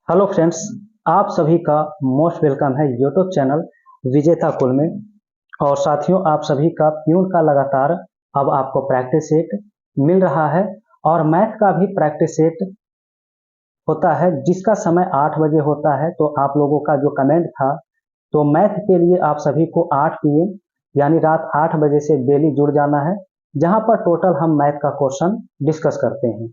Hello friends, आप सभी का मोस्ट वेलकम है यूट्यूब चैनल विजेता कुल में। और साथियों, आप सभी का प्यून का लगातार अब आपको प्रैक्टिस सेट मिल रहा है और मैथ का भी प्रैक्टिस सेट होता है जिसका समय 8 बजे होता है। तो आप लोगों का जो कमेंट था, तो मैथ के लिए आप सभी को 8 पीएम यानी रात 8 बजे से डेली जुड़ जाना है, जहां पर टोटल हम मैथ का क्वेश्चन डिस्कस करते हैं।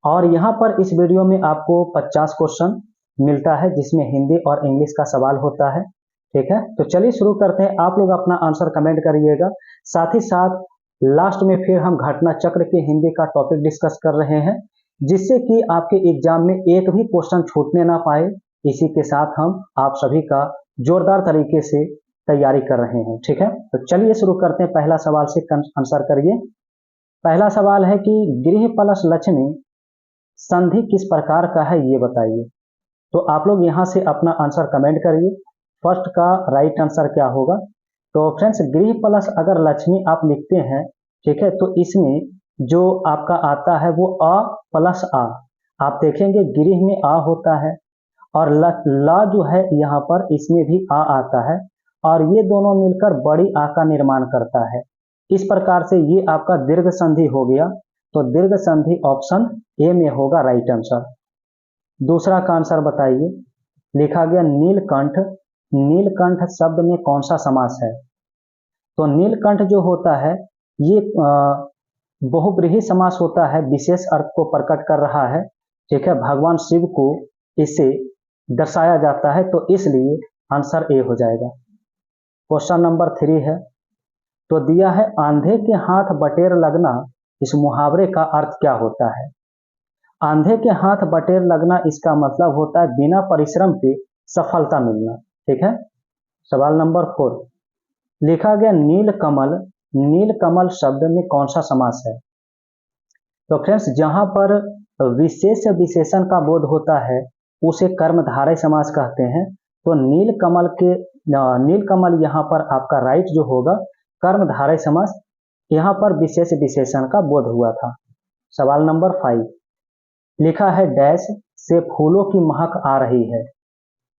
और यहाँ पर इस वीडियो में आपको 50 क्वेश्चन मिलता है जिसमें हिंदी और इंग्लिश का सवाल होता है। ठीक है, तो चलिए शुरू करते हैं। आप लोग अपना आंसर कमेंट करिएगा। साथ ही साथ लास्ट में फिर हम घटना चक्र के हिंदी का टॉपिक डिस्कस कर रहे हैं, जिससे कि आपके एग्जाम में एक भी क्वेश्चन छूटने ना पाए। इसी के साथ हम आप सभी का जोरदार तरीके से तैयारी कर रहे हैं। ठीक है, तो चलिए शुरू करते हैं। पहला सवाल से आंसर करिए। पहला सवाल है कि गृह प्लस लक्ष्मी संधि किस प्रकार का है, ये बताइए। तो आप लोग यहाँ से अपना आंसर कमेंट करिए। फर्स्ट का राइट आंसर क्या होगा। तो फ्रेंड्स, गृह प्लस अगर लक्ष्मी आप लिखते हैं, ठीक है, तो इसमें जो आपका आता है वो अ प्लस आ। आप देखेंगे गृह में आ होता है और ला जो है यहाँ पर इसमें भी आ आता है, और ये दोनों मिलकर बड़ी आ का निर्माण करता है। इस प्रकार से ये आपका दीर्घ संधि हो गया। तो दीर्घ संधि ऑप्शन ए में होगा राइट आंसर। दूसरा का आंसर बताइए। लिखा गया नीलकंठ। नीलकंठ शब्द में कौन सा समास है। तो नीलकंठ जो होता है ये बहुब्रीहि समास होता है, विशेष अर्थ को प्रकट कर रहा है। ठीक है, भगवान शिव को इससे दर्शाया जाता है, तो इसलिए आंसर ए हो जाएगा। क्वेश्चन नंबर 3 है। तो दिया है आंधे के हाथ बटेर लगना, इस मुहावरे का अर्थ क्या होता है। आंधे के हाथ बटेर लगना, इसका मतलब होता है बिना परिश्रम के सफलता मिलना। ठीक है। सवाल नंबर 4। लिखा गया नीलकमल। नीलकमल शब्द में कौन सा समास है। तो फ्रेंड्स, जहां पर विशेष विशेषण का बोध होता है उसे कर्मधारय समास कहते हैं। तो नीलकमल यहाँ पर आपका राइट जो होगा कर्मधारय समास। यहाँ पर विशेष विशेषण का बोध हुआ था। सवाल नंबर 5। लिखा है डैश से फूलों की महक आ रही है।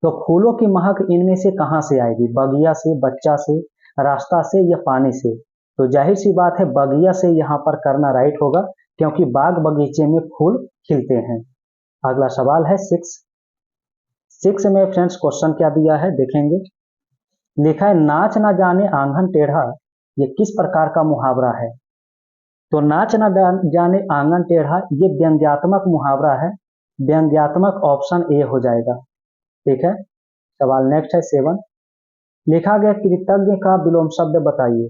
तो फूलों की महक इनमें से कहां से आएगी। बगिया से, बच्चा से, रास्ता से या पानी से। तो जाहिर सी बात है बगिया से यहाँ पर करना राइट होगा, क्योंकि बाग बगीचे में फूल खिलते हैं। अगला सवाल है 6। 6 में फ्रेंड्स क्वेश्चन क्या दिया है देखेंगे। लिखा है नाच ना जाने आंगन टेढ़ा, ये किस प्रकार का मुहावरा है। तो नाच ना जाने आंगन टेढ़ा ये व्यंग्यात्मक मुहावरा है। व्यंग्यात्मक ऑप्शन ए हो जाएगा। ठीक है। सवाल नेक्स्ट है 7। लिखा गया कृतज्ञ का विलोम शब्द बताइए।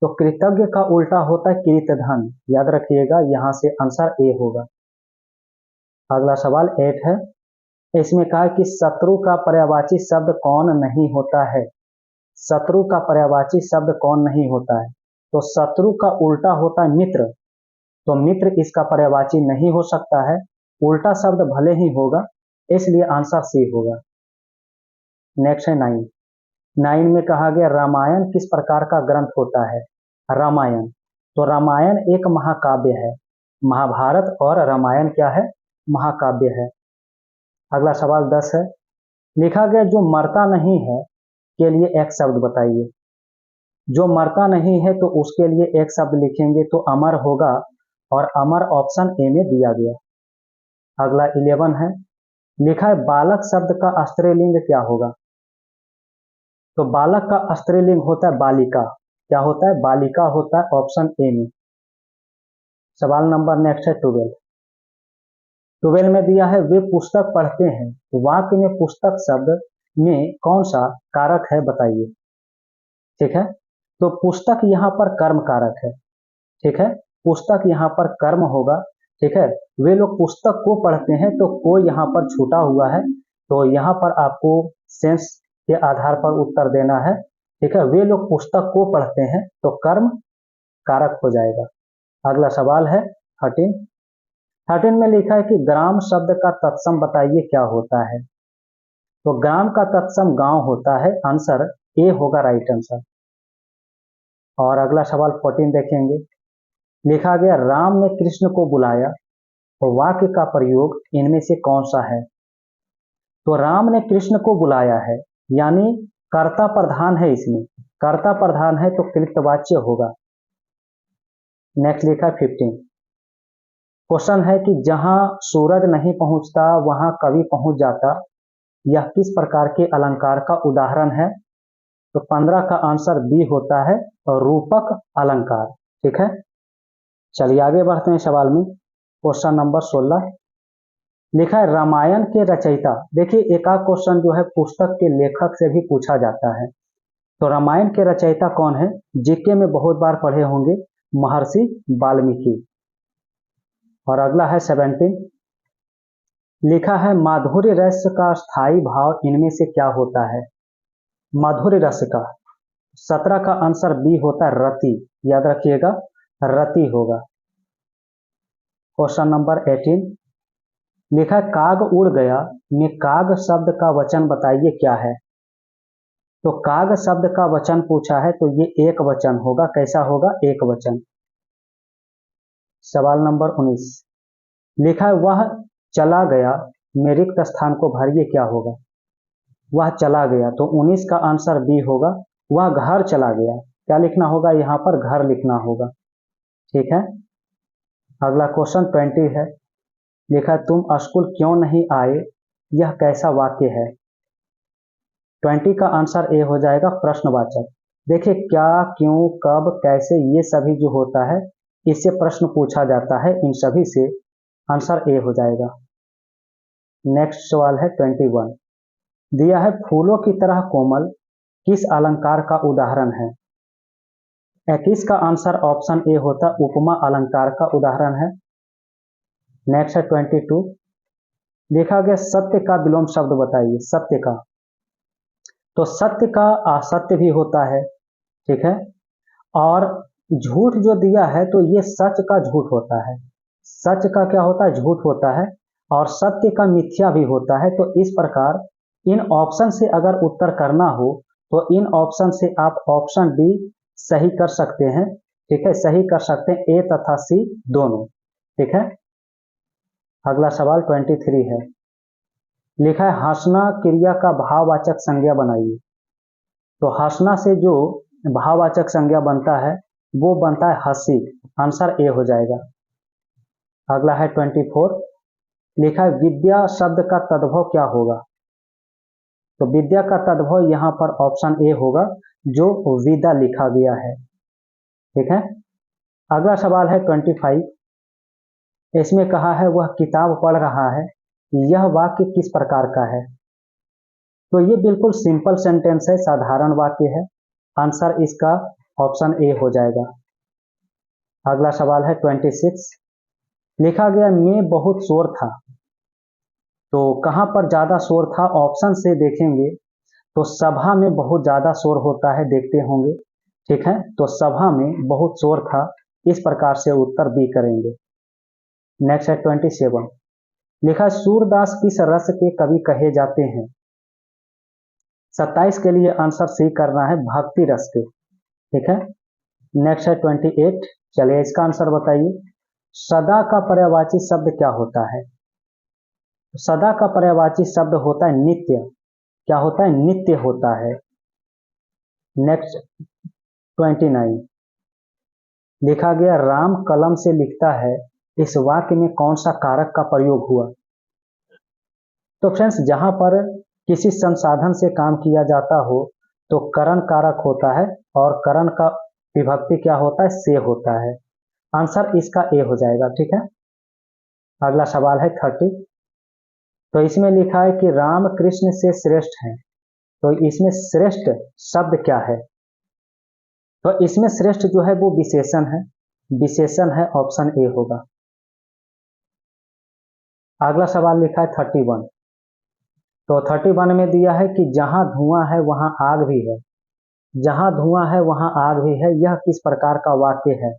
तो कृतज्ञ का उल्टा होता है कृतधन, याद रखिएगा, यहां से आंसर ए होगा। अगला सवाल 8 है। इसमें कहा है कि शत्रु का पर्यायवाची शब्द कौन नहीं होता है। शत्रु का पर्यायवाची शब्द कौन नहीं होता है। तो शत्रु का उल्टा होता है मित्र। तो मित्र इसका पर्यायवाची नहीं हो सकता है। उल्टा शब्द भले ही होगा, इसलिए आंसर सी होगा। नेक्स्ट है 9। 9 में कहा गया रामायण किस प्रकार का ग्रंथ होता है। रामायण, तो रामायण एक महाकाव्य है। महाभारत और रामायण क्या है, महाकाव्य है। अगला सवाल 10 है। लिखा गया जो मरता नहीं है के लिए एक शब्द बताइए। जो मरता नहीं है तो उसके लिए एक शब्द लिखेंगे तो अमर होगा, और अमर ऑप्शन ए में दिया गया। अगला 11 है। लिखा है बालक शब्द का स्त्रीलिंग क्या होगा। तो बालक का स्त्रीलिंग होता है बालिका। क्या होता है, बालिका होता है, ऑप्शन ए में। सवाल नंबर नेक्स्ट है 12। 12 में दिया है वे पुस्तक पढ़ते हैं, वाक्य में पुस्तक शब्द में कौन सा कारक है बताइए। ठीक है, तो पुस्तक यहाँ पर कर्म कारक है। ठीक है, पुस्तक यहाँ पर कर्म होगा। ठीक है, वे लोग पुस्तक को पढ़ते हैं, तो को यहाँ पर छूटा हुआ है, तो यहाँ पर आपको सेंस के आधार पर उत्तर देना है। ठीक है, वे लोग पुस्तक को पढ़ते हैं, तो कर्म कारक हो जाएगा। अगला सवाल है 13। 13 में लिखा है कि ग्राम शब्द का तत्सम बताइए क्या होता है। तो ग्राम का तत्सम गांव होता है, आंसर ए होगा राइट आंसर। और अगला सवाल 14 देखेंगे। लिखा गया राम ने कृष्ण को बुलाया, तो वाक्य का प्रयोग इनमें से कौन सा है। तो राम ने कृष्ण को बुलाया है, यानी कर्ता प्रधान है, इसमें कर्ता प्रधान है तो कृतवाच्य होगा। नेक्स्ट लिखा 15। क्वेश्चन है कि जहां सूरज नहीं पहुंचता वहां कवि पहुंच जाता, यह किस प्रकार के अलंकार का उदाहरण है? तो 15 का आंसर बी होता है रूपक अलंकार। ठीक है, चलिए आगे बढ़ते हैं सवाल में। क्वेश्चन नंबर 16 लिखा है रामायण के रचयिता। देखिए एक आध क्वेश्चन जो है पुस्तक के लेखक से भी पूछा जाता है। तो रामायण के रचयिता कौन है? जीके में बहुत बार पढ़े होंगे, महर्षि वाल्मीकि। और अगला है 17, लिखा है माधुर्य रस का स्थायी भाव इनमें से क्या होता है? माधुर्य रस का 17 का आंसर बी होता है रति, याद रखिएगा रति होगा। क्वेश्चन नंबर 18 लिखा है काग उड़ गया में काग शब्द का वचन बताइए क्या है? तो काग शब्द का वचन पूछा है तो ये एक वचन होगा। कैसा होगा? एक वचन। सवाल नंबर 19 लिखा है वह चला गया में रिक्त स्थान को भरिए क्या होगा? वह चला गया, तो 19 का आंसर बी होगा वह घर चला गया। क्या लिखना होगा? यहाँ पर घर लिखना होगा। ठीक है, अगला क्वेश्चन 20 है। लिखा है तुम स्कूल क्यों नहीं आए, यह कैसा वाक्य है? 20 का आंसर ए हो जाएगा प्रश्नवाचक। देखिए क्या, क्यों, कब, कैसे, ये सभी जो होता है इससे प्रश्न पूछा जाता है, इन सभी से आंसर ए हो जाएगा। नेक्स्ट सवाल है 21, दिया है फूलों की तरह कोमल किस अलंकार का उदाहरण है? 21 का आंसर ऑप्शन ए होता उपमा अलंकार का उदाहरण है। नेक्स्ट है 22, लिखा गया सत्य का विलोम शब्द बताइए। सत्य का, तो सत्य का असत्य भी होता है। ठीक है, और झूठ जो दिया है तो ये सच का झूठ होता है। सच का क्या होता है? झूठ होता है। और सत्य का मिथ्या भी होता है। तो इस प्रकार इन ऑप्शन से अगर उत्तर करना हो तो इन ऑप्शन से आप ऑप्शन डी सही कर सकते हैं। ठीक है, सही कर सकते हैं, ए तथा सी दोनों। ठीक है, अगला सवाल 23 है। लिखा है हंसना क्रिया का भाववाचक संज्ञा बनाइए। तो हंसना से जो भाववाचक संज्ञा बनता है वो बनता है हंसी। आंसर ए हो जाएगा। अगला है 24, लिखा है विद्या शब्द का तद्भव क्या होगा? तो विद्या का तद्भव यहाँ पर ऑप्शन ए होगा जो विद्या लिखा गया है। ठीक है, अगला सवाल है 25, इसमें कहा है वह किताब पढ़ रहा है, यह वाक्य किस प्रकार का है? तो ये बिल्कुल सिंपल सेंटेंस है, साधारण वाक्य है। आंसर इसका ऑप्शन ए हो जाएगा। अगला सवाल है 26, लिखा गया में बहुत शोर था। तो कहां पर ज्यादा शोर था? ऑप्शन से देखेंगे तो सभा में बहुत ज्यादा शोर होता है, देखते होंगे। ठीक है, तो सभा में बहुत शोर था, इस प्रकार से उत्तर बी करेंगे। नेक्स्ट है 27, लिखा सूरदास किस रस के कवि कहे जाते हैं? 27 के लिए आंसर सी करना है, भक्ति रस के। ठीक है, नेक्स्ट है 28, चलिए इसका आंसर बताइए। सदा का पर्यायवाची शब्द क्या होता है? सदा का पर्यायवाची शब्द होता है नित्य। क्या होता है? नित्य होता है। नेक्स्ट 29, लिखा गया राम कलम से लिखता है, इस वाक्य में कौन सा कारक का प्रयोग हुआ? तो फ्रेंड्स जहां पर किसी संसाधन से काम किया जाता हो तो करण कारक होता है, और करण का विभक्ति क्या होता है? से होता है। आंसर इसका ए हो जाएगा। ठीक है, अगला सवाल है 30, तो इसमें लिखा है कि राम कृष्ण से श्रेष्ठ हैं, तो इसमें श्रेष्ठ शब्द क्या है? तो इसमें श्रेष्ठ जो है वो विशेषण है। विशेषण है, ऑप्शन ए होगा। अगला सवाल लिखा है 31, तो 31 में दिया है कि जहां धुआं है वहां आग भी है। जहां धुआं है वहां आग भी है, यह किस प्रकार का वाक्य है?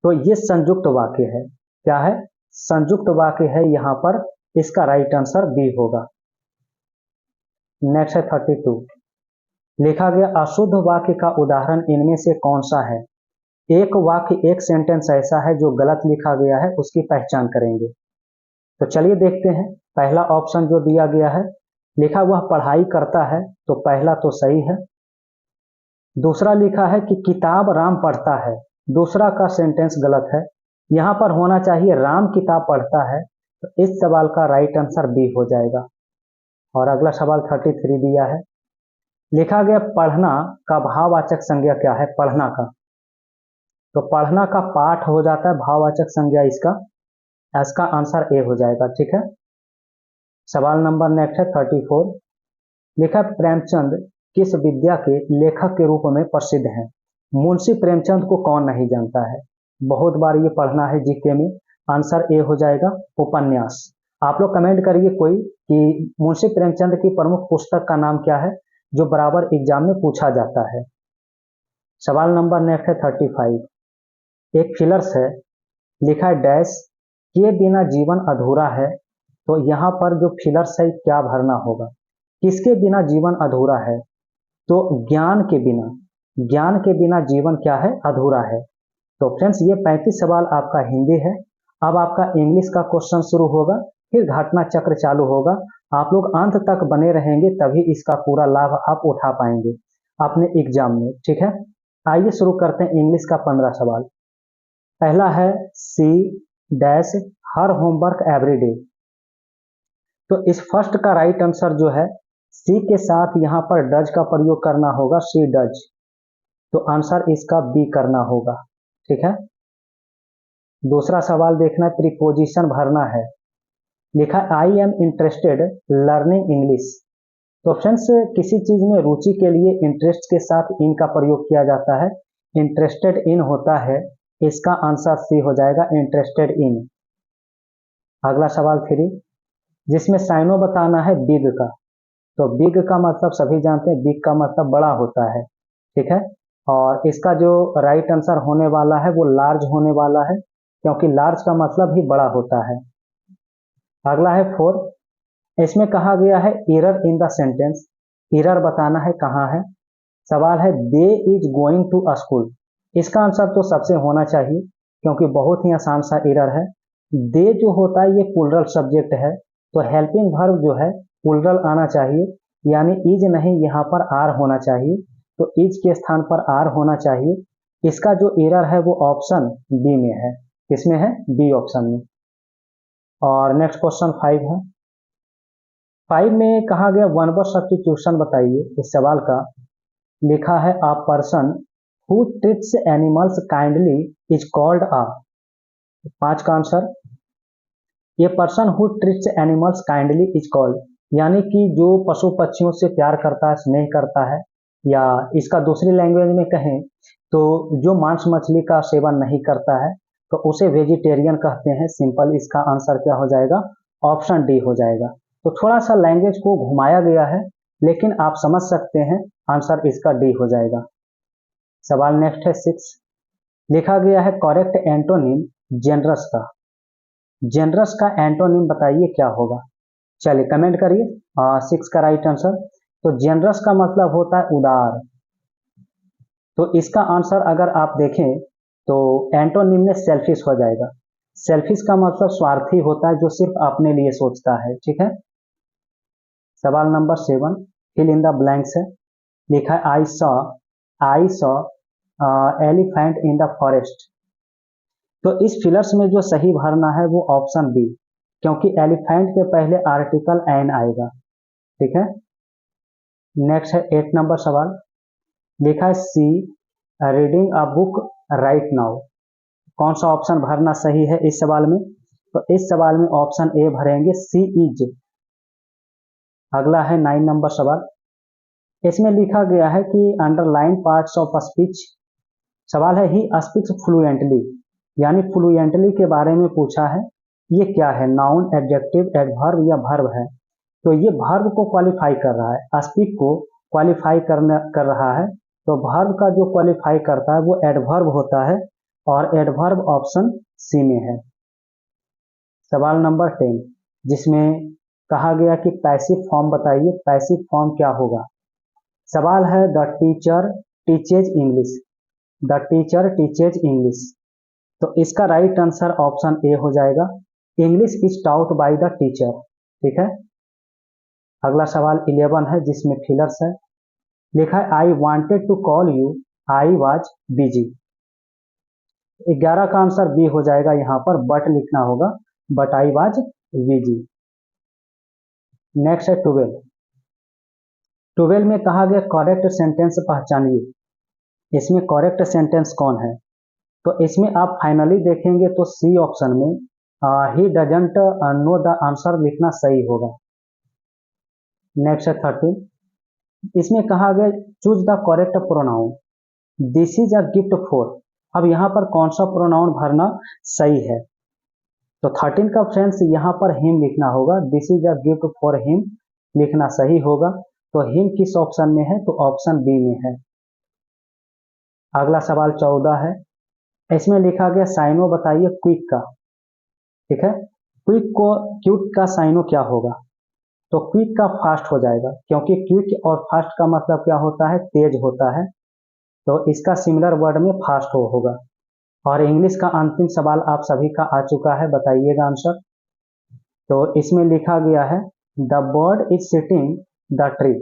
तो ये संयुक्त वाक्य है। क्या है? संयुक्त वाक्य है यहाँ पर, इसका राइट आंसर बी होगा। नेक्स्ट है 32, लिखा गया अशुद्ध वाक्य का उदाहरण इनमें से कौन सा है? एक वाक्य, एक सेंटेंस ऐसा है जो गलत लिखा गया है, उसकी पहचान करेंगे। तो चलिए देखते हैं। पहला ऑप्शन जो दिया गया है, लिखा वह पढ़ाई करता है, तो पहला तो सही है। दूसरा लिखा है कि किताब राम पढ़ता है, दूसरा का सेंटेंस गलत है। यहाँ पर होना चाहिए राम किताब पढ़ता है, तो इस सवाल का राइट आंसर बी हो जाएगा। और अगला सवाल 33 दिया है, लिखा गया पढ़ना का भाववाचक संज्ञा क्या है? पढ़ना का, तो पढ़ना का पाठ हो जाता है भाववाचक संज्ञा इसका आंसर ए हो जाएगा। ठीक है। सवाल नंबर नेक्स्ट है 34, लिखा प्रेमचंद किस विद्या के लेखक के रूप में प्रसिद्ध हैं? मुंशी प्रेमचंद को कौन नहीं जानता है? बहुत बार ये पढ़ना है जीके में। आंसर ए हो जाएगा उपन्यास। आप लोग कमेंट करिए कोई कि मुंशी प्रेमचंद की प्रमुख पुस्तक का नाम क्या है, जो बराबर एग्जाम में पूछा जाता है। सवाल नंबर नेक्स्ट है 35, एक फिलर्स है, लिखा है डैश के बिना जीवन अधूरा है, तो यहाँ पर जो फिलर्स है क्या भरना होगा? किसके बिना जीवन अधूरा है? तो ज्ञान के बिना। ज्ञान के बिना जीवन क्या है? अधूरा है। तो फ्रेंड्स ये 35 सवाल आपका हिंदी है। अब आपका इंग्लिश का क्वेश्चन शुरू होगा, फिर घटना चक्र चालू होगा। आप लोग अंत तक बने रहेंगे तभी इसका पूरा लाभ आप उठा पाएंगे अपने एग्जाम में। ठीक है, आइए शुरू करते हैं इंग्लिश का 15 सवाल। पहला है she dash her homework everyday, तो इस फर्स्ट का राइट आंसर जो है सी के साथ यहाँ पर डज का प्रयोग करना होगा, सी डज, तो आंसर इसका बी करना होगा। ठीक है। दूसरा सवाल देखना, प्रीपोजिशन भरना है, लिखा I am interested learning English, तो फ्रेंड्स किसी चीज में रुचि के लिए इंटरेस्ट के साथ इन का प्रयोग किया जाता है, इंटरेस्टेड इन होता है, इसका आंसर सी हो जाएगा, इंटरेस्टेड इन। अगला सवाल 3, जिसमें साइनो बताना है बिग का, तो बिग का मतलब सभी जानते हैं, बिग का मतलब बड़ा होता है। ठीक है, और इसका जो राइट आंसर होने वाला है वो लार्ज होने वाला है, क्योंकि लार्ज का मतलब ही बड़ा होता है। अगला है 4, इसमें कहा गया है error in the sentence, error बताना है कहाँ है। सवाल है दे इज गोइंग टू स्कूल, इसका आंसर तो सबसे होना चाहिए क्योंकि बहुत ही आसान सा एरर है। दे जो होता है ये प्लूरल सब्जेक्ट है, तो हेल्पिंग वर्ब जो है प्लूरल आना चाहिए, यानी इज नहीं, यहाँ पर आर होना चाहिए, तो इज के स्थान पर आर होना चाहिए। इसका जो एरर है वो ऑप्शन बी में है। किसमें है? बी ऑप्शन में। और नेक्स्ट क्वेश्चन 5 है, 5 में कहा गया वन वर्ड सब्स्टिट्यूशन बताइए इस सवाल का। लिखा है a person who treats animals kindly is called a, 5 का आंसर, ये person who treats animals kindly is called, यानी कि जो पशु पक्षियों से प्यार करता है, स्नेह करता है, या इसका दूसरी लैंग्वेज में कहें तो जो मांस मछली का सेवन नहीं करता है तो उसे वेजिटेरियन कहते हैं। सिंपल इसका आंसर क्या हो जाएगा? ऑप्शन डी हो जाएगा। तो थोड़ा सा लैंग्वेज को घुमाया गया है, लेकिन आप समझ सकते हैं, आंसर इसका डी हो जाएगा। सवाल नेक्स्ट है 6, लिखा गया है करेक्ट एंटोनिम जेनरस का, जेनरस का एंटोनिम बताइए क्या होगा? चलिए कमेंट करिए 6 का राइट आंसर। तो जेनरस का मतलब होता है उदार, तो इसका आंसर अगर आप देखें तो एंटोनिम में सेल्फिश हो जाएगा। सेल्फिश का मतलब स्वार्थी होता है, जो सिर्फ अपने लिए सोचता है। ठीक है। सवाल नंबर 7, फिल इन द ब्लैंक्स है, लिखा है I saw elephant in the forest, तो इस फिलर्स में जो सही भरना है वो ऑप्शन बी, क्योंकि एलिफेंट के पहले आर्टिकल एन आएगा। ठीक है। नेक्स्ट है 8 नंबर सवाल, लिखा है see reading a book right now, कौन सा ऑप्शन भरना सही है इस सवाल में? तो इस सवाल में ऑप्शन ए भरेंगे, सी इज। अगला है 9 नंबर सवाल, इसमें लिखा गया है कि अंडरलाइन पार्ट्स ऑफ स्पीच, सवाल है ही स्पीक्स फ्लुएंटली, यानी फ्लुएंटली के बारे में पूछा है। ये क्या है? नाउन, एडजेक्टिव, एडवर्ब या वर्ब है? तो ये वर्ब को क्वालिफाई कर रहा है, स्पीक को क्वालिफाई कर रहा है, तो वर्ब का जो क्वालिफाई करता है वो एडवर्ब होता है, और एडवर्ब ऑप्शन सी में है। सवाल नंबर 10, जिसमें कहा गया कि पैसिव फॉर्म बताइए, पैसिव फॉर्म क्या होगा? सवाल है the teacher teaches English, the teacher teaches English, तो इसका राइट आंसर ऑप्शन ए हो जाएगा, English is taut by the teacher. ठीक है। अगला सवाल 11 है जिसमें फिलर्स है। लिखा है I wanted to call you, I was busy. 11 का आंसर बी हो जाएगा, यहाँ पर बट लिखना होगा, but I was busy. Next है 12। 12 में कहा गया करेक्ट सेंटेंस पहचानिए। इसमें करेक्ट सेंटेंस कौन है? तो इसमें आप फाइनली देखेंगे तो सी ऑप्शन में he doesn't know the answer लिखना सही होगा। नेक्स्ट है 13। इसमें कहा गया choose the correct pronoun, this is a gift for. अब यहाँ पर कौन सा प्रोनाउन भरना सही है? तो 13 का फ्रेंड्स यहाँ पर हिम लिखना होगा, this is a gift for him लिखना सही होगा। तो हिम किस ऑप्शन में है? तो ऑप्शन बी में है। अगला सवाल 14 है। इसमें लिखा गया साइनो बताइए क्विक का। ठीक है। क्विक को क्विक का साइनो क्या होगा? तो क्विक का फास्ट हो जाएगा, क्योंकि क्विक और फास्ट का मतलब क्या होता है? तेज होता है। तो इसका सिमिलर वर्ड में फास्ट होगा। और इंग्लिश का अंतिम सवाल आप सभी का आ चुका है, बताइएगा आंसर। तो इसमें लिखा गया है the bird is sitting the tree.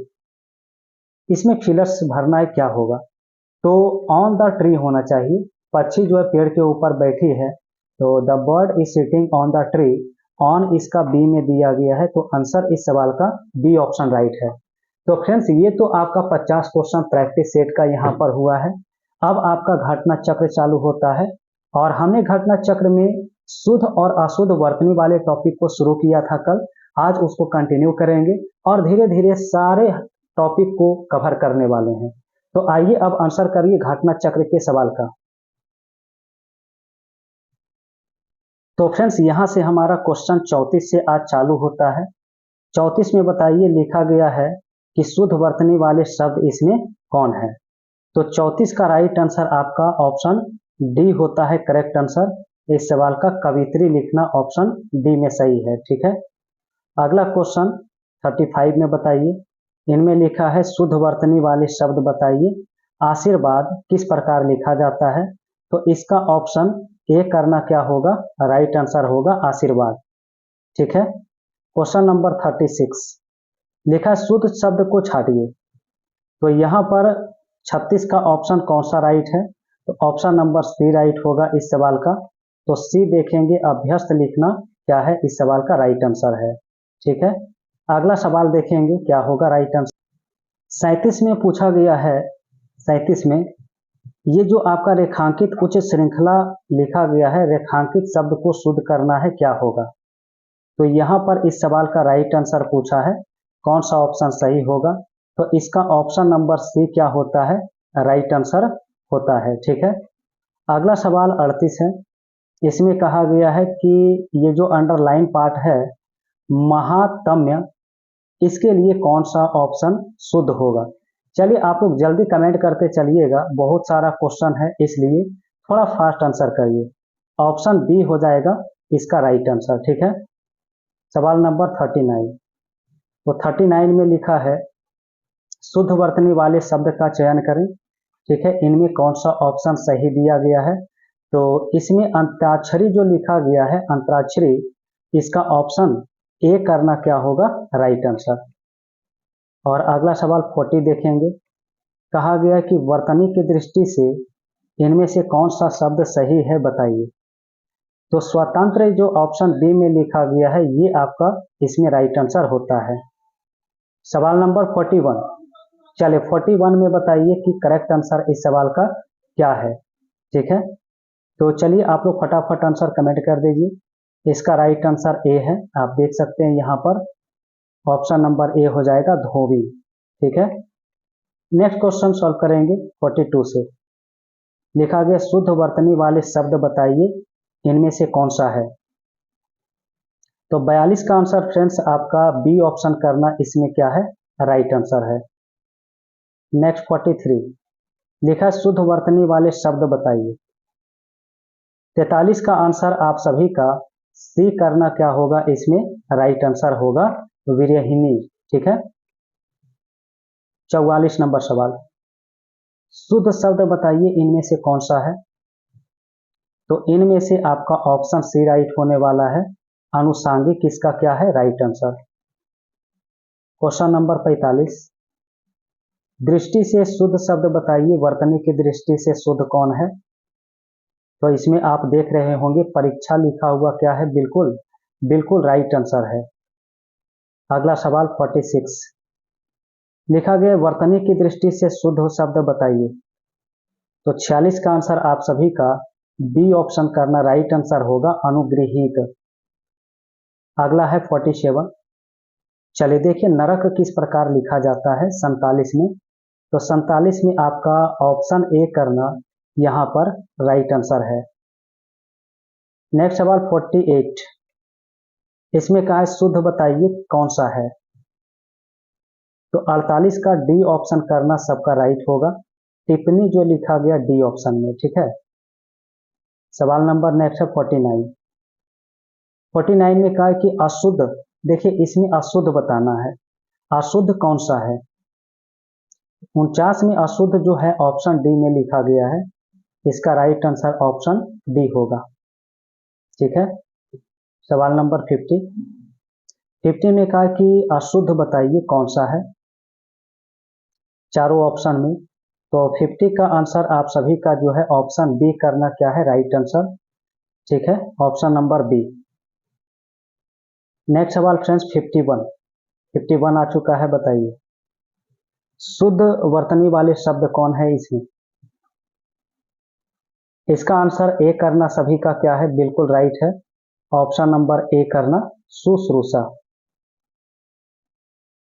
इसमें फिलर्स भरना है, क्या होगा? तो ऑन द ट्री होना चाहिए, पक्षी जो है पेड़ के ऊपर बैठी है। तो the bird is sitting on the tree, on इसका बी में दिया गया है, तो आंसर इस सवाल का बी ऑप्शन राइट है। तो फ्रेंड्स ये तो आपका 50 क्वेश्चन प्रैक्टिस सेट का यहाँ पर हुआ है। अब आपका घटना चक्र चालू होता है, और हमने घटना चक्र में शुद्ध और अशुद्ध वर्तनी वाले टॉपिक को शुरू किया था कल। आज उसको कंटिन्यू करेंगे और धीरे धीरे सारे टॉपिक को कवर करने वाले हैं। तो आइए अब आंसर करिए घटना चक्र के सवाल का। तो फ्रेंड्स यहाँ से हमारा क्वेश्चन 34 से आज चालू होता है। 34 में बताइए लिखा गया है कि शुद्ध वर्तनी वाले शब्द इसमें कौन है? तो 34 का राइट आंसर आपका ऑप्शन डी होता है करेक्ट आंसर। इस सवाल का कवित्री लिखना ऑप्शन डी में सही है। ठीक है। अगला क्वेश्चन 35 में बताइए, इनमें लिखा है शुद्ध वर्तनी वाले शब्द बताइए। आशीर्वाद किस प्रकार लिखा जाता है? तो इसका ऑप्शन ए करना क्या होगा? राइट आंसर होगा आशीर्वाद। ठीक है। क्वेश्चन नंबर 36 लिखा शुद्ध शब्द को छाटिए। तो यहाँ पर 36 का ऑप्शन कौन सा राइट है? तो ऑप्शन नंबर सी राइट होगा इस सवाल का। तो सी देखेंगे, अभ्यस्त लिखना क्या है? इस सवाल का राइट आंसर है। ठीक है। अगला सवाल देखेंगे क्या होगा राइट आंसर। 37 में पूछा गया है, 37 में ये जो आपका रेखांकित उच्च श्रृंखला लिखा गया है, रेखांकित शब्द को शुद्ध करना है, क्या होगा? तो यहाँ पर इस सवाल का राइट आंसर पूछा है, कौन सा ऑप्शन सही होगा? तो इसका ऑप्शन नंबर सी क्या होता है? राइट आंसर होता है। ठीक है। अगला सवाल 38 है। इसमें कहा गया है कि ये जो अंडरलाइन पार्ट है महात्म्य, इसके लिए कौन सा ऑप्शन शुद्ध होगा? चलिए आप लोग जल्दी कमेंट करते चलिएगा, बहुत सारा क्वेश्चन है इसलिए थोड़ा फास्ट आंसर करिए। ऑप्शन बी हो जाएगा इसका राइट आंसर। ठीक है। सवाल नंबर 39। तो 39 में लिखा है शुद्ध वर्तनी वाले शब्द का चयन करें। ठीक है। इनमें कौन सा ऑप्शन सही दिया गया है? तो इसमें अंतराक्षरी जो लिखा गया है, अंतराक्षरी, इसका ऑप्शन ए करना क्या होगा? Right answer. और अगला सवाल 40 देखेंगे। कहा गया कि वर्तनी की दृष्टि से इनमें से कौन सा शब्द सही है, बताइए। तो स्वतंत्र जो ऑप्शन बी में लिखा गया है, ये आपका इसमें राइट आंसर होता है। सवाल नंबर 41। चलिए 41 में बताइए कि करेक्ट आंसर इस सवाल का क्या है। ठीक है। तो चलिए आप लोग फटाफट आंसर कमेंट कर दीजिए। इसका राइट आंसर ए है, आप देख सकते हैं यहाँ पर ऑप्शन नंबर ए हो जाएगा धोबी। ठीक है। नेक्स्ट क्वेश्चन सॉल्व करेंगे 42 से। लिखा गया शुद्ध वर्तनी वाले शब्द बताइए, इनमें से कौन सा है? तो 42 का आंसर फ्रेंड्स आपका बी ऑप्शन करना इसमें क्या है? राइट आंसर है। नेक्स्ट 43 लिखा शुद्ध वर्तनी वाले शब्द बताइए। 43 का आंसर आप सभी का सी करना क्या होगा? इसमें राइट आंसर होगा विरहिणी। ठीक है। 44 नंबर सवाल, शुद्ध शब्द बताइए इनमें से कौन सा है? तो इनमें से आपका ऑप्शन सी राइट होने वाला है। अनुसांगिक इसका क्या है राइट आंसर। क्वेश्चन नंबर 45, दृष्टि से शुद्ध शब्द बताइए, वर्तनी की दृष्टि से शुद्ध कौन है। तो इसमें आप देख रहे होंगे परीक्षा लिखा हुआ क्या है, बिल्कुल बिल्कुल राइट आंसर है। अगला सवाल 46, लिखा गया वर्तनी की दृष्टि से शुद्ध शब्द बताइए। तो 46 का आंसर आप सभी का बी ऑप्शन करना राइट आंसर होगा, अनुगृहीत। अगला है 47, चलिए देखिए नरक किस प्रकार लिखा जाता है 47 में। तो 47 में आपका ऑप्शन ए करना यहां पर राइट आंसर है। नेक्स्ट सवाल 48, इसमें कहा है शुद्ध बताइए कौन सा है। तो 48 का डी ऑप्शन करना सबका राइट होगा, टिप्पणी जो लिखा गया डी ऑप्शन में, ठीक है। सवाल नंबर नेक्स्ट है 49, 49 में कहा है कि अशुद्ध, देखिए इसमें अशुद्ध बताना है, अशुद्ध कौन सा है। 49 में अशुद्ध जो है ऑप्शन डी में लिखा गया है, इसका राइट आंसर ऑप्शन डी होगा, ठीक है। सवाल नंबर 50 में कहा कि अशुद्ध बताइए कौन सा है, चारों ऑप्शन में। तो 50 का आंसर आप सभी का जो है ऑप्शन बी करना क्या है राइट आंसर, ठीक है, ऑप्शन नंबर बी। नेक्स्ट सवाल फ्रेंड्स 51 आ चुका है, बताइए शुद्ध वर्तनी वाले शब्द कौन है इसमें। इसका आंसर ए करना सभी का क्या है, बिल्कुल राइट है, ऑप्शन नंबर ए करना शुश्रूषा।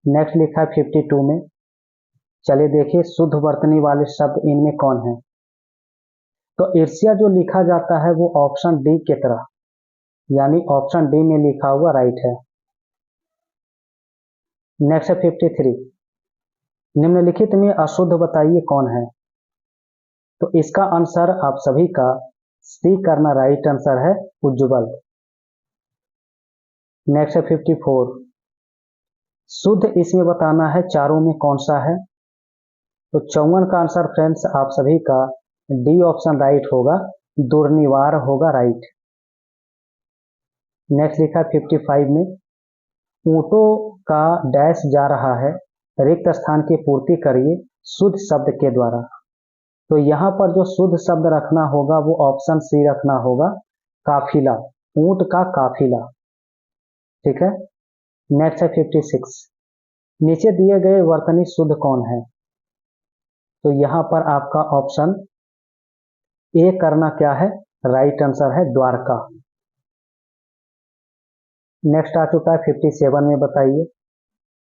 नेक्स्ट लिखा है 52 में, चलिए देखिए शुद्ध वर्तनी वाले शब्द इनमें कौन है। तो ईर्ष्या जो लिखा जाता है वो ऑप्शन डी की तरह, यानी ऑप्शन डी में लिखा हुआ राइट है। नेक्स्ट है 53, निम्नलिखित में अशुद्ध बताइए कौन है। तो इसका आंसर आप सभी का सी करना राइट आंसर है, उज्ज्वल। नेक्स्ट है 54, शुद्ध इसमें बताना है चारों में कौन सा है। तो 54 का आंसर फ्रेंड्स आप सभी का डी ऑप्शन राइट होगा, दुर्निवार होगा राइट। नेक्स्ट लिखा 55 में, ऊंटों का डैश जा रहा है, रिक्त स्थान की पूर्ति करिए शुद्ध शब्द के द्वारा। तो यहाँ पर जो शुद्ध शब्द रखना होगा वो ऑप्शन सी रखना होगा, काफिला, ऊंट का काफिला, ठीक है। नेक्स्ट है 56, नीचे दिए गए वर्तनी शुद्ध कौन है। तो यहाँ पर आपका ऑप्शन ए करना क्या है राइट आंसर है, द्वारका। नेक्स्ट आ चुका है 57 में, बताइए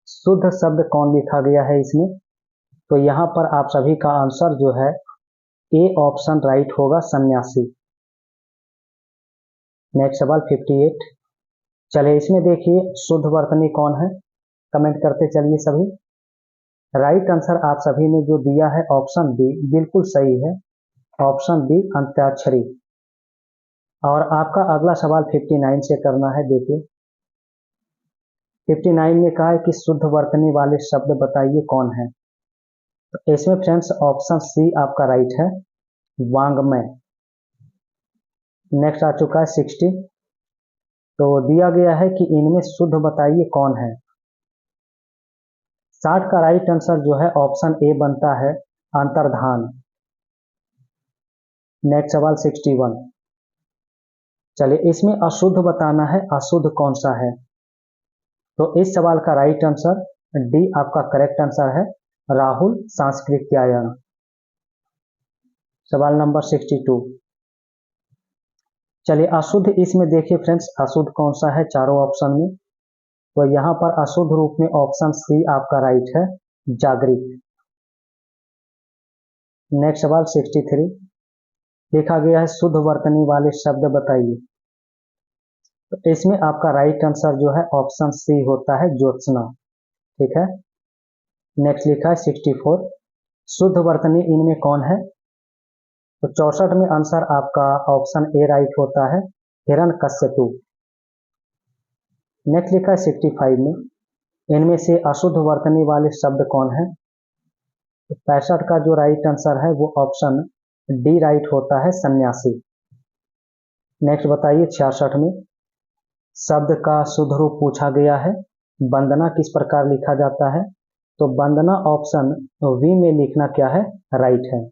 शुद्ध शब्द कौन लिखा गया है इसमें। तो यहाँ पर आप सभी का आंसर जो है ए ऑप्शन राइट होगा, सन्यासी। नेक्स्ट सवाल 58, चलिए इसमें देखिए शुद्ध वर्तनी कौन है, कमेंट करते चलिए सभी। राइट आंसर आप सभी ने जो दिया है ऑप्शन बी, बिल्कुल सही है, ऑप्शन बी अंत्याक्षरी। और आपका अगला सवाल 59 से करना है, देखिए 59 में कहा है कि शुद्ध वर्तनी वाले शब्द बताइए कौन है। तो इसमें फ्रेंड्स ऑप्शन सी आपका राइट है, वांग्मय। नेक्स्ट आ चुका है 60, तो दिया गया है कि इनमें शुद्ध बताइए कौन है। 60 का राइट आंसर जो है ऑप्शन ए बनता है, अंतर्धान। नेक्स्ट सवाल 61, चलिए इसमें अशुद्ध बताना है, अशुद्ध कौन सा है। तो इस सवाल का राइट आंसर डी आपका करेक्ट आंसर है, राहुल सांस्कृत्यायन। सवाल नंबर 62, चलिए अशुद्ध इसमें देखिए फ्रेंड्स अशुद्ध कौन सा है चारों ऑप्शन में। तो यहां पर अशुद्ध रूप में ऑप्शन सी आपका राइट है, जागृत। नेक्स्ट सवाल 63, लिखा गया है शुद्ध वर्तनी वाले शब्द बताइए। तो इसमें आपका राइट आंसर जो है ऑप्शन सी होता है, ज्योत्सना, ठीक है। नेक्स्ट लिखा है 64, शुद्ध वर्तनी इनमें कौन है। तो 64 में आंसर आपका ऑप्शन ए राइट होता है, हिरण्यकश्यपु। नेक्स्ट लिखा है 65 में, इनमें से अशुद्ध वर्तनी वाले शब्द कौन है। तो 65 का जो राइट आंसर है वो ऑप्शन डी राइट होता है, सन्यासी। नेक्स्ट बताइए 66 में, शब्द का शुद्ध रूप पूछा गया है। वंदना किस प्रकार लिखा जाता है? तो वंदना ऑप्शन वी में लिखना क्या है? राइट है।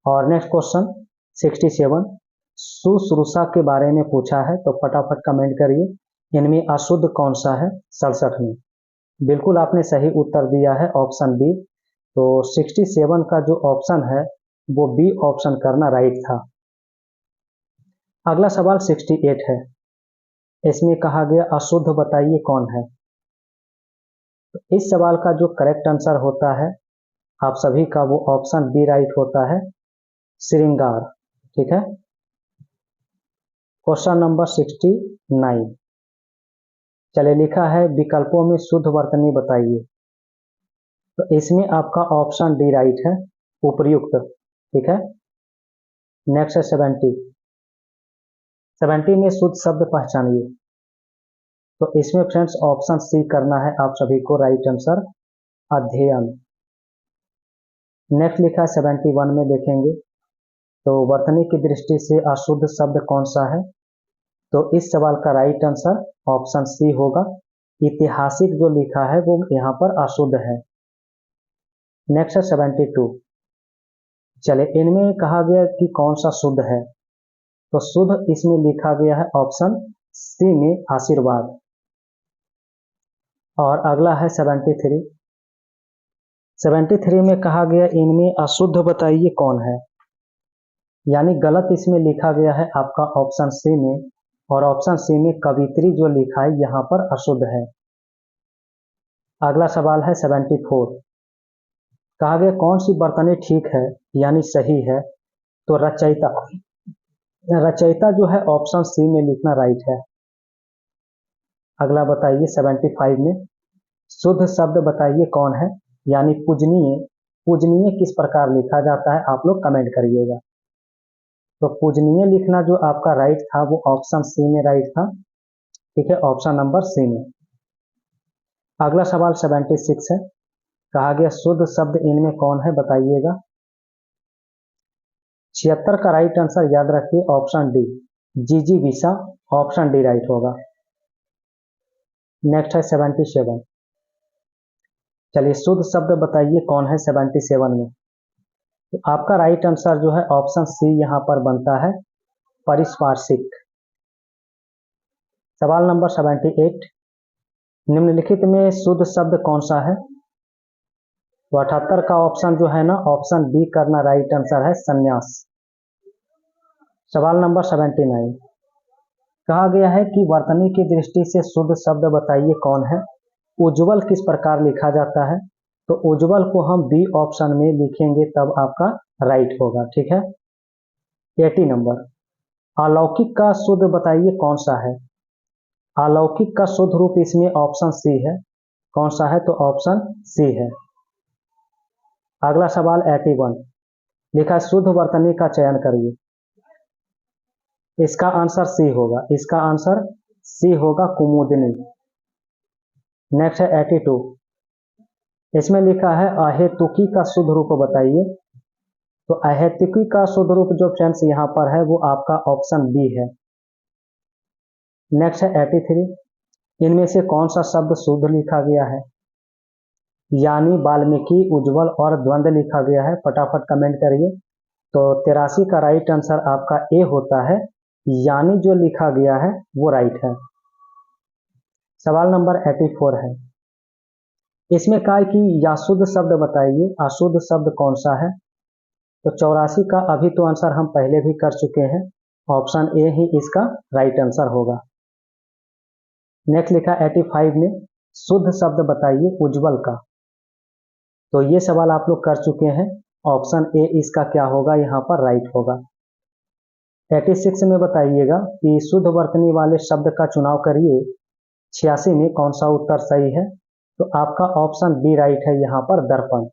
और नेक्स्ट क्वेश्चन 67 शुश्रूषा के बारे में पूछा है, तो फटाफट कमेंट करिए, इनमें अशुद्ध कौन सा है 67 में? बिल्कुल आपने सही उत्तर दिया है, ऑप्शन बी। तो 67 का जो ऑप्शन है वो बी ऑप्शन करना राइट था। अगला सवाल 68 है। इसमें कहा गया अशुद्ध बताइए कौन है। तो इस सवाल का जो करेक्ट आंसर होता है आप सभी का, वो ऑप्शन बी राइट होता है, श्रृंगार। ठीक है। क्वेश्चन नंबर 69, चलिए लिखा है विकल्पों में शुद्ध वर्तनी बताइए। तो इसमें आपका ऑप्शन डी राइट है, उपर्युक्त। ठीक है। नेक्स्ट है 70 में शुद्ध शब्द पहचानिए। तो इसमें फ्रेंड्स ऑप्शन सी करना है आप सभी को राइट आंसर, अध्ययन। नेक्स्ट लिखा है 71 में देखेंगे, तो वर्तनी की दृष्टि से अशुद्ध शब्द कौन सा है? तो इस सवाल का राइट आंसर ऑप्शन सी होगा, ऐतिहासिक जो लिखा है वो यहाँ पर अशुद्ध है। नेक्स्ट है 72, चलिए इनमें कहा गया कि कौन सा शुद्ध है। तो शुद्ध इसमें लिखा गया है ऑप्शन सी में, आशीर्वाद। और अगला है 73 में कहा गया इनमें अशुद्ध बताइए कौन है, यानी गलत इसमें लिखा गया है आपका ऑप्शन सी में, और ऑप्शन सी में कवित्री जो लिखा है यहाँ पर अशुद्ध है। अगला सवाल है 74, कहा गया कौन सी वर्तनी ठीक है यानी सही है। तो रचयिता जो है ऑप्शन सी में लिखना राइट है। अगला बताइए 75 में शुद्ध शब्द बताइए कौन है, यानी पूजनीय। पूजनीय किस प्रकार लिखा जाता है आप लोग कमेंट करिएगा। तो पूजनीय लिखना जो आपका राइट था वो ऑप्शन सी में राइट था। ठीक है, ऑप्शन नंबर सी में। अगला सवाल 76 है, कहा गया शुद्ध शब्द इनमें कौन है बताइएगा। 76 का राइट आंसर याद रखिए ऑप्शन डी, जिजीविषा, ऑप्शन डी राइट होगा। नेक्स्ट है 77, चलिए शुद्ध शब्द बताइए कौन है 77 में। तो आपका राइट आंसर जो है ऑप्शन सी यहाँ पर बनता है, परिस्पर्शिक। सवाल नंबर 78, निम्नलिखित में शुद्ध शब्द कौन सा है। तो 78 का ऑप्शन जो है ना, ऑप्शन बी करना राइट आंसर है, संन्यास। सवाल नंबर 79, कहा गया है कि वर्तनी की दृष्टि से शुद्ध शब्द बताइए कौन है। उज्ज्वल किस प्रकार लिखा जाता है। तो उज्ज्वल को हम बी ऑप्शन में लिखेंगे तब आपका राइट होगा। ठीक है। 80 नंबर, अलौकिक का शुद्ध बताइए कौन सा है। अलौकिक का शुद्ध रूप इसमें ऑप्शन सी है, कौन सा है तो ऑप्शन सी है। अगला सवाल 81, लिखा शुद्ध वर्तनी का चयन करिए। इसका आंसर सी होगा, इसका आंसर सी होगा, कुमुदिनी। नेक्स्ट है 82, इसमें लिखा है अहेतुकी का शुद्ध रूप बताइए। तो अहेतुकी का शुद्ध रूप जो फ्रेंड्स यहाँ पर है वो आपका ऑप्शन बी है। नेक्स्ट है 83, इनमें से कौन सा शब्द शुद्ध लिखा गया है, यानी वाल्मीकि, उज्ज्वल और द्वंद्व लिखा गया है। फटाफट कमेंट करिए। तो 83 का राइट आंसर आपका ए होता है, यानी जो लिखा गया है वो राइट है। सवाल नंबर 84 है, इसमें कहा है कि अशुद्ध शब्द बताइए, अशुद्ध शब्द कौन सा है। तो 84 का अभी तो आंसर हम पहले भी कर चुके हैं, ऑप्शन ए ही इसका राइट आंसर होगा। नेक्स्ट लिखा 85 में शुद्ध शब्द बताइए उज्ज्वल का। तो ये सवाल आप लोग कर चुके हैं, ऑप्शन ए इसका क्या होगा यहाँ पर राइट होगा। 86 में बताइएगा कि शुद्ध वर्तनी वाले शब्द का चुनाव करिए। 86 में कौन सा उत्तर सही है। तो आपका ऑप्शन बी राइट है यहाँ पर, दर्पण।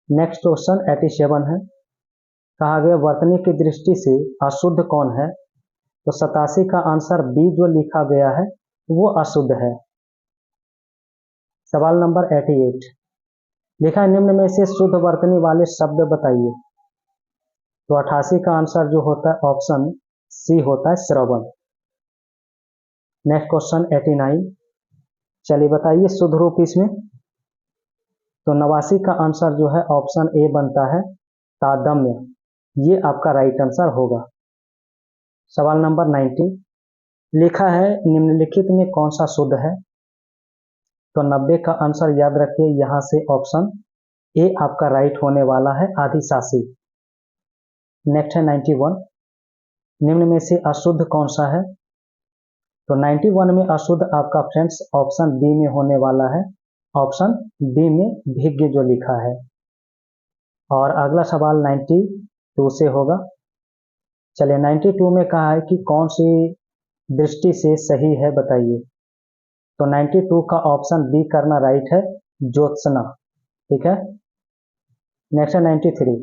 नेक्स्ट क्वेश्चन 87 है, कहा गया वर्तनी की दृष्टि से अशुद्ध कौन है। तो 87 का आंसर बी जो लिखा गया है वो अशुद्ध है। सवाल नंबर 88, लिखा है निम्न में से शुद्ध वर्तनी वाले शब्द बताइए। तो 88 का आंसर जो होता है ऑप्शन सी होता है, श्रवण। Next question 89। चलिए बताइए शुद्ध रूप इसमें। तो 89 का आंसर जो है ऑप्शन ए बनता है तादम्य। ये आपका राइट आंसर होगा। सवाल नंबर 90 लिखा है निम्नलिखित में कौन सा शुद्ध है। तो 90 का आंसर याद रखिए, यहां से ऑप्शन ए आपका राइट होने वाला है, आदिशासी। नेक्स्ट है 91। निम्न में से अशुद्ध कौन सा है। तो 91 में अशुद्ध आपका फ्रेंड्स ऑप्शन बी में होने वाला है, ऑप्शन बी में भिज्ञ जो लिखा है। और अगला सवाल 92 से होगा। चलिए 92 में कहा है कि कौन सी दृष्टि से सही है बताइए। तो 92 का ऑप्शन बी करना राइट है, ज्योत्सना। ठीक है। नेक्स्ट है 93।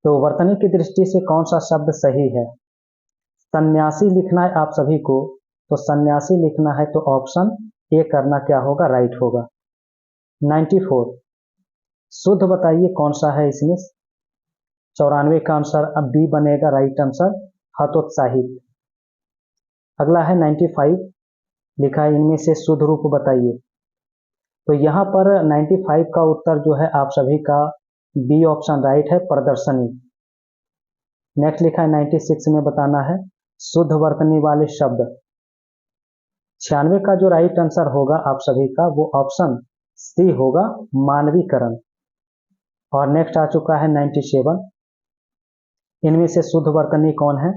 तो वर्तनी की दृष्टि से कौन सा शब्द सही है। सन्यासी लिखना है आप सभी को, तो सन्यासी लिखना है तो ऑप्शन ए करना क्या होगा, राइट होगा। 94 शुद्ध बताइए कौन सा है इसमें। 94 का आंसर अब बी बनेगा, राइट आंसर हतोत्साहित। अगला है 95। लिखा है इनमें से शुद्ध रूप बताइए। तो यहाँ पर 95 का उत्तर जो है आप सभी का बी ऑप्शन राइट है, प्रदर्शनी। नेक्स्ट लिखा है 96 में बताना है शुद्ध वर्तनी वाले शब्द। 96 का जो राइट आंसर होगा आप सभी का वो ऑप्शन सी होगा, मानवीकरण। और नेक्स्ट आ चुका है 97। इनमें से शुद्ध वर्तनी कौन है।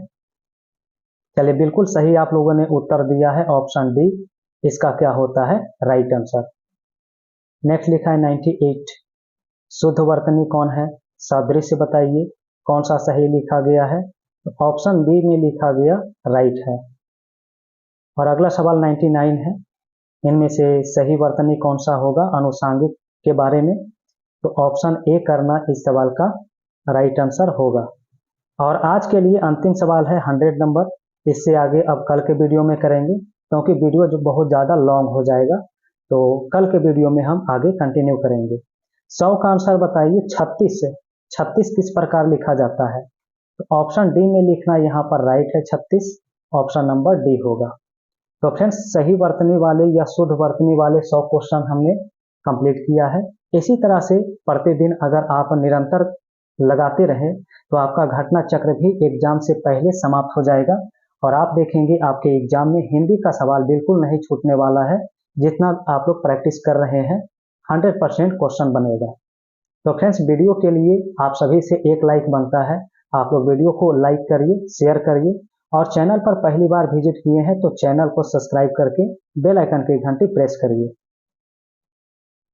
चलिए बिल्कुल सही आप लोगों ने उत्तर दिया है, ऑप्शन डी इसका क्या होता है, राइट आंसर। नेक्स्ट लिखा है 98। शुद्ध वर्तनी कौन है, सादृश्य बताइए कौन सा सही लिखा गया है। ऑप्शन बी में लिखा गया, राइट है। और अगला सवाल 99 है। इनमें से सही वर्तनी कौन सा होगा अनुसांगिक के बारे में। तो ऑप्शन ए करना इस सवाल का राइट आंसर होगा। और आज के लिए अंतिम सवाल है 100 नंबर। इससे आगे अब कल के वीडियो में करेंगे, क्योंकि वीडियो जो बहुत ज़्यादा लॉन्ग हो जाएगा। तो कल के वीडियो में हम आगे कंटिन्यू करेंगे। 100 का आंसर बताइए 36 से 36 किस प्रकार लिखा जाता है। तो ऑप्शन डी में लिखना यहाँ पर राइट है, 36 ऑप्शन नंबर डी होगा। तो फ्रेंड्स सही वर्तनी वाले या शुद्ध वर्तनी वाले 100 क्वेश्चन हमने कंप्लीट किया है। इसी तरह से प्रतिदिन अगर आप निरंतर लगाते रहें तो आपका घटना चक्र भी एग्जाम से पहले समाप्त हो जाएगा। और आप देखेंगे आपके एग्जाम में हिंदी का सवाल बिल्कुल नहीं छूटने वाला है। जितना आप लोग प्रैक्टिस कर रहे हैं 100% क्वेश्चन बनेगा। तो फ्रेंड्स वीडियो के लिए आप सभी से एक लाइक बनता है। आप लोग वीडियो को लाइक करिए, शेयर करिए, और चैनल पर पहली बार विजिट किए हैं तो चैनल को सब्सक्राइब करके बेल आइकन की घंटी प्रेस करिए।